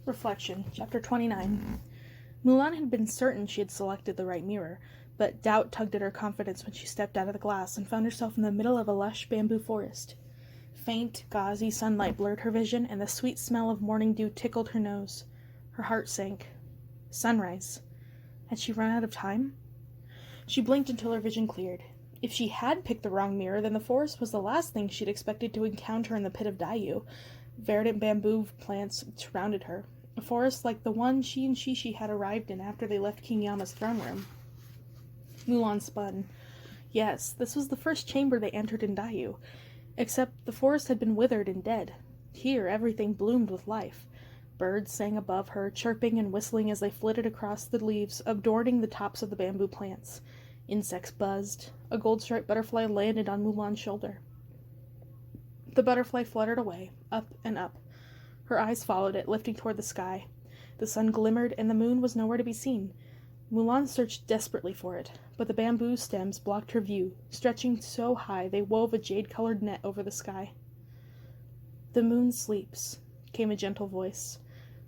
Reflection, Chapter 29. Mulan had been certain she had selected the right mirror, but doubt tugged at her confidence when she stepped out of the glass and found herself in the middle of a lush bamboo forest. Faint, gauzy sunlight blurred her vision, and the sweet smell of morning dew tickled her nose. Her heart sank. Sunrise. Had she run out of time? She blinked until her vision cleared. If she had picked the wrong mirror, then the forest was the last thing she'd expected to encounter in the pit of Daiyu. Verdant bamboo plants surrounded her, a forest like the one she and Shishi had arrived in after they left King Yama's throne room. Mulan spun. Yes, this was the first chamber they entered in Daiyu, except the forest had been withered and dead. Here everything bloomed with life. Birds sang above her, chirping and whistling as they flitted across the leaves, adorning the tops of the bamboo plants. Insects buzzed. A gold-striped butterfly landed on Mulan's shoulder. The butterfly fluttered away, up and up. Her eyes followed it, lifting toward the sky. The sun glimmered, and the moon was nowhere to be seen. Mulan searched desperately for it, but the bamboo stems blocked her view, stretching so high they wove a jade-colored net over the sky. "The moon sleeps," came a gentle voice.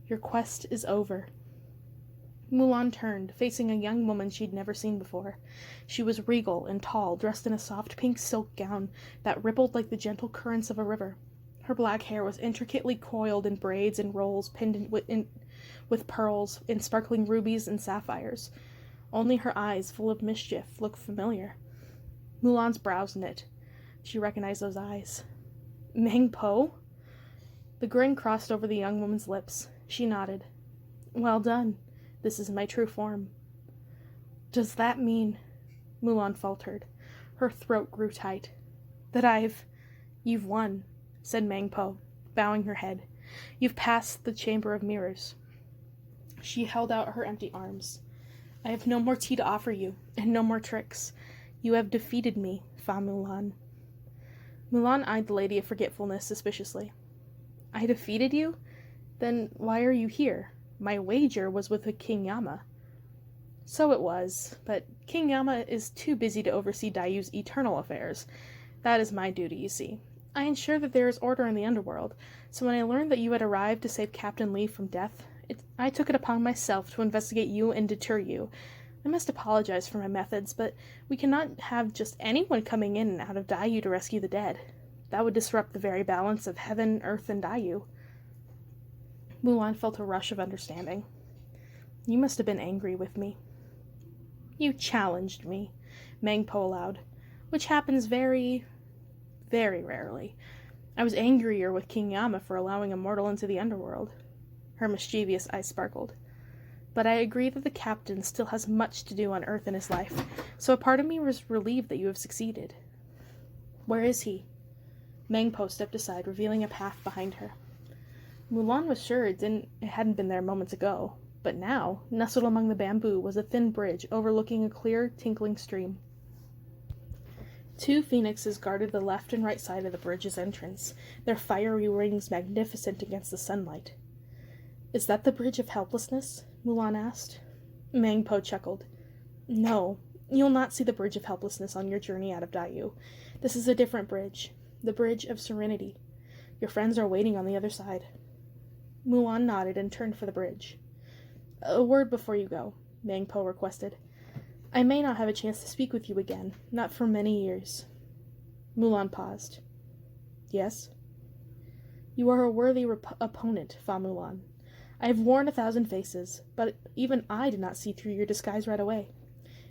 "Your quest is over." Mulan turned, facing a young woman she'd never seen before. She was regal and tall, dressed in a soft pink silk gown that rippled like the gentle currents of a river. Her black hair was intricately coiled in braids and rolls pinned with pearls and sparkling rubies and sapphires. Only her eyes, full of mischief, looked familiar. Mulan's brows knit. She recognized those eyes. Meng Po? The grin crossed over the young woman's lips. She nodded. "Well done. This is my true form." "Does that mean," Mulan faltered. Her throat grew tight. "That you've won," said Meng Po, bowing her head. "You've passed the Chamber of Mirrors." She held out her empty arms. "I have no more tea to offer you, and no more tricks. You have defeated me, Fa Mulan." Mulan eyed the Lady of Forgetfulness suspiciously. "I defeated you? Then why are you here? My wager was with King Yama." "So it was, but King Yama is too busy to oversee Daiyu's eternal affairs. That is my duty, you see. I ensure that there is order in the underworld, so when I learned that you had arrived to save Captain Li from death, I took it upon myself to investigate you and deter you. I must apologize for my methods, but we cannot have just anyone coming in and out of Daiyu to rescue the dead. That would disrupt the very balance of heaven, earth, and Daiyu." Mulan felt a rush of understanding. "You must have been angry with me." "You challenged me," Meng Po allowed, "which happens very, very rarely. I was angrier with King Yama for allowing a mortal into the underworld." Her mischievous eyes sparkled. "But I agree that the captain still has much to do on Earth in his life, so a part of me was relieved that you have succeeded." "Where is he?" Meng Po stepped aside, revealing a path behind her. Mulan was sure it hadn't been there moments ago, but now, nestled among the bamboo, was a thin bridge overlooking a clear, tinkling stream. Two phoenixes guarded the left and right side of the bridge's entrance, their fiery wings magnificent against the sunlight. "Is that the Bridge of Helplessness?" Mulan asked. Meng Po chuckled. "No, you'll not see the Bridge of Helplessness on your journey out of Daiyu. This is a different bridge, the Bridge of Serenity. Your friends are waiting on the other side." Mulan nodded and turned for the bridge. "A word before you go," Meng Po requested. "I may not have a chance to speak with you again, not for many years." Mulan paused. "Yes?" "You are a worthy opponent, Fa Mulan. I have worn 1,000 faces, but even I did not see through your disguise right away."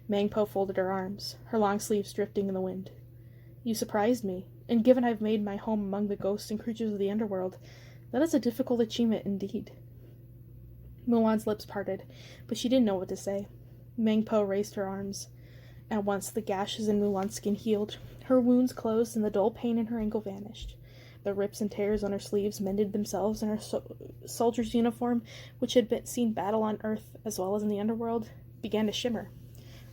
Meng Po folded her arms, her long sleeves drifting in the wind. "You surprised me, and given I've made my home among the ghosts and creatures of the underworld, that is a difficult achievement indeed." Mulan's lips parted, but she didn't know what to say. Meng Po raised her arms. At once the gashes in Mulan's skin healed, her wounds closed, and the dull pain in her ankle vanished. The rips and tears on her sleeves mended themselves, and her soldier's uniform, which had seen battle on Earth as well as in the underworld, began to shimmer,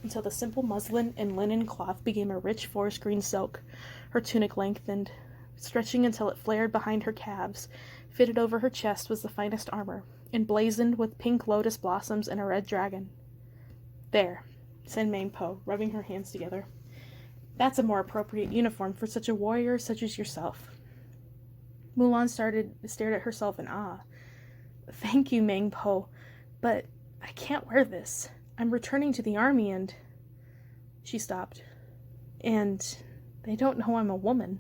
until the simple muslin and linen cloth became a rich forest green silk. Her tunic lengthened, stretching until it flared behind her calves. Fitted over her chest was the finest armor, emblazoned with pink lotus blossoms and a red dragon. "There," said Meng Po, rubbing her hands together. "That's a more appropriate uniform for such a warrior such as yourself." Mulan stared at herself in awe. Thank you, Mangpo, but I can't wear this. I'm returning to the army and... She stopped. And they don't know I'm a woman.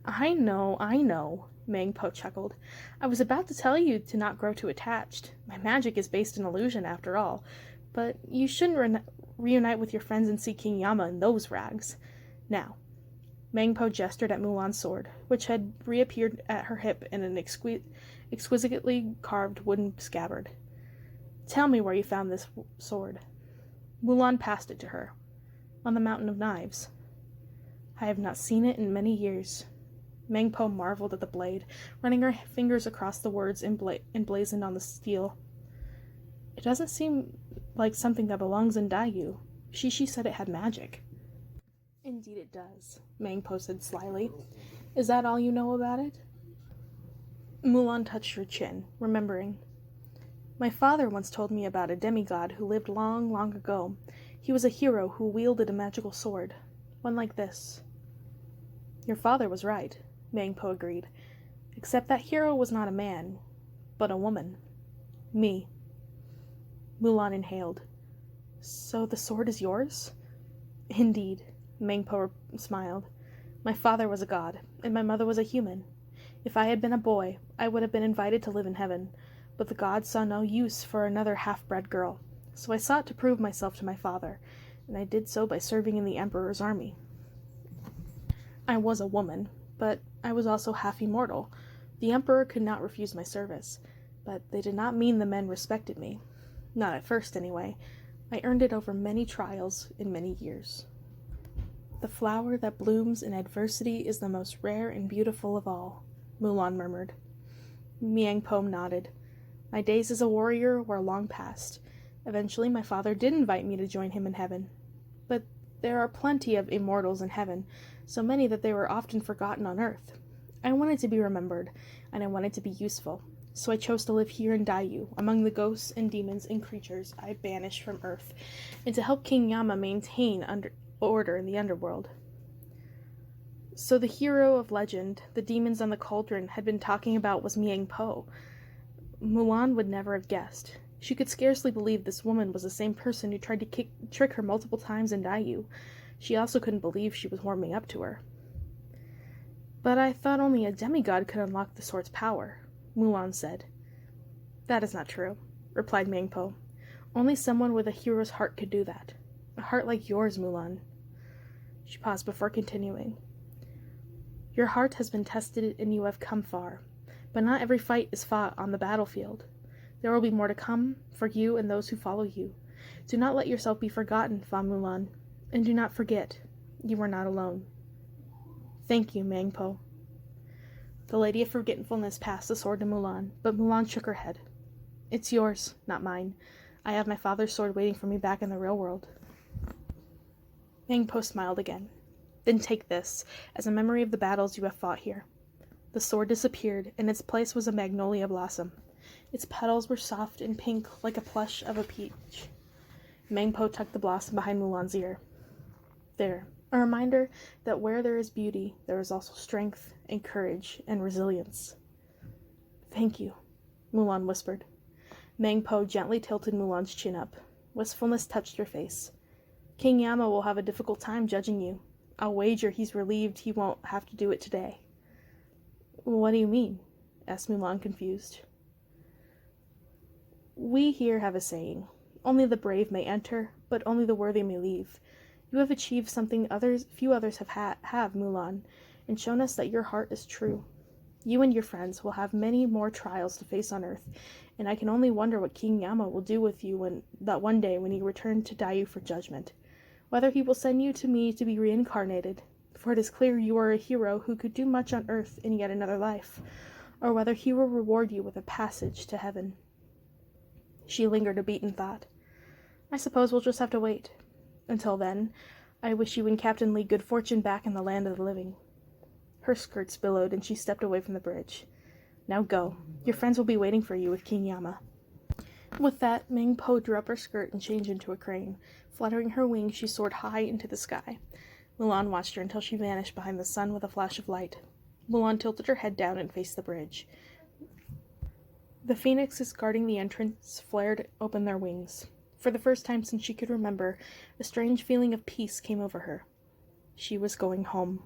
I know, Mangpo chuckled. I was about to tell you to not grow too attached. My magic is based in illusion, after all. But you shouldn't reunite with your friends and see King Yama in those rags. Now, Mangpo gestured at Mulan's sword, which had reappeared at her hip in an exquisitely carved wooden scabbard. Tell me where you found this sword. Mulan passed it to her. On the Mountain of Knives. I have not seen it in many years. Mangpo marveled at the blade, running her fingers across the words emblazoned on the steel. It doesn't seem like something that belongs in Dayu. Shishi said it had magic. Indeed it does, Mangpo said slyly. Is that all you know about it? Mulan touched her chin, remembering. My father once told me about a demigod who lived long, long ago. He was a hero who wielded a magical sword, one like this. Your father was right, Mangpo agreed, except that hero was not a man, but a woman. Me. Mulan inhaled. So the sword is yours? Indeed, Mangpo smiled. My father was a god, and my mother was a human. If I had been a boy, I would have been invited to live in heaven, but the gods saw no use for another half-bred girl, so I sought to prove myself to my father, and I did so by serving in the Emperor's army. I was a woman, but I was also half immortal. The Emperor could not refuse my service, but they did not mean the men respected me. Not at first, anyway. I earned it over many trials in many years. The flower that blooms in adversity is the most rare and beautiful of all, Mulan murmured. Mangpo nodded. My days as a warrior were long past. Eventually my father did invite me to join him in heaven. But there are plenty of immortals in heaven, so many that they were often forgotten on earth. I wanted to be remembered, and I wanted to be useful, so I chose to live here in Dayu, among the ghosts and demons and creatures I banished from earth, and to help King Yama maintain order in the underworld. So the hero of legend, the demons on the cauldron, had been talking about was Mangpo. Mulan would never have guessed. She could scarcely believe this woman was the same person who tried to trick her multiple times in Dayu. She also couldn't believe she was warming up to her. But I thought only a demigod could unlock the sword's power, Mulan said. That is not true, replied Mangpo. Only someone with a hero's heart could do that. A heart like yours, Mulan. She paused before continuing. Your heart has been tested and you have come far, but not every fight is fought on the battlefield. There will be more to come for you and those who follow you. Do not let yourself be forgotten, Fa Mulan, and do not forget, you are not alone. Thank you, Mangpo. The Lady of Forgetfulness passed the sword to Mulan, but Mulan shook her head. It's yours, not mine. I have my father's sword waiting for me back in the real world. Mangpo smiled again. Then take this, as a memory of the battles you have fought here. The sword disappeared, and its place was a magnolia blossom. Its petals were soft and pink like a plush of a peach. Mangpo tucked the blossom behind Mulan's ear. There, a reminder that where there is beauty, there is also strength and courage and resilience. Thank you, Mulan whispered. Mangpo gently tilted Mulan's chin up. Wistfulness touched her face. King Yama will have a difficult time judging you. I'll wager he's relieved he won't have to do it today. What do you mean? Asked Mulan, confused. We here have a saying. Only the brave may enter, but only the worthy may leave. You have achieved something few others have, Mulan, and shown us that your heart is true. You and your friends will have many more trials to face on Earth, and I can only wonder what King Yama will do with you that one day when he returns to Dayu for judgment. Whether he will send you to me to be reincarnated, for it is clear you are a hero who could do much on Earth in yet another life, or whether he will reward you with a passage to heaven. She lingered a beat in thought. I suppose we'll just have to wait. Until then, I wish you and Captain Lee good fortune back in the land of the living. Her skirts billowed, and she stepped away from the bridge. Now go. Your friends will be waiting for you with King Yama. With that, Mangpo drew up her skirt and changed into a crane. Fluttering her wings, she soared high into the sky. Mulan watched her until she vanished behind the sun with a flash of light. Mulan tilted her head down and faced the bridge. The phoenixes guarding the entrance flared open their wings. For the first time since she could remember, a strange feeling of peace came over her. She was going home.